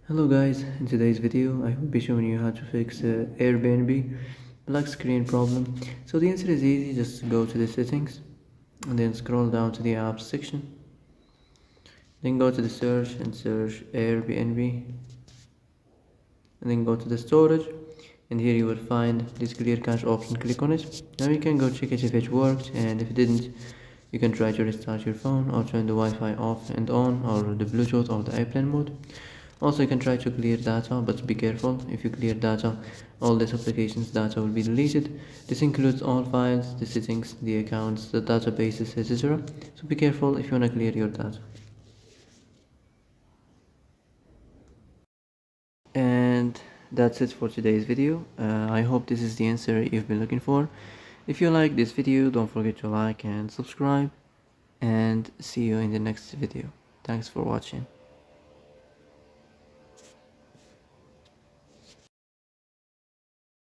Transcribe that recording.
Hello guys, in today's video I will be showing you how to fix Airbnb black screen problem. So the answer is easy, just go to the settings and then scroll down to the apps section. Then go to the search and search Airbnb and then go to the storage and here you will find this clear cache option. Click on it. Now you can go check it if it worked, and if it didn't you can try to restart your phone or turn the Wi-Fi off and on, or the Bluetooth or the airplane mode. Also you can try to clear data, but be careful. If you clear data, all this application's data will be deleted. This includes all files, the settings, the accounts, the databases, etc. So be careful if you want to clear your data. And that's it for today's video. I hope this is the answer you've been looking for. If you like this video, don't forget to like and subscribe, and see you in the next video. Thanks for watching.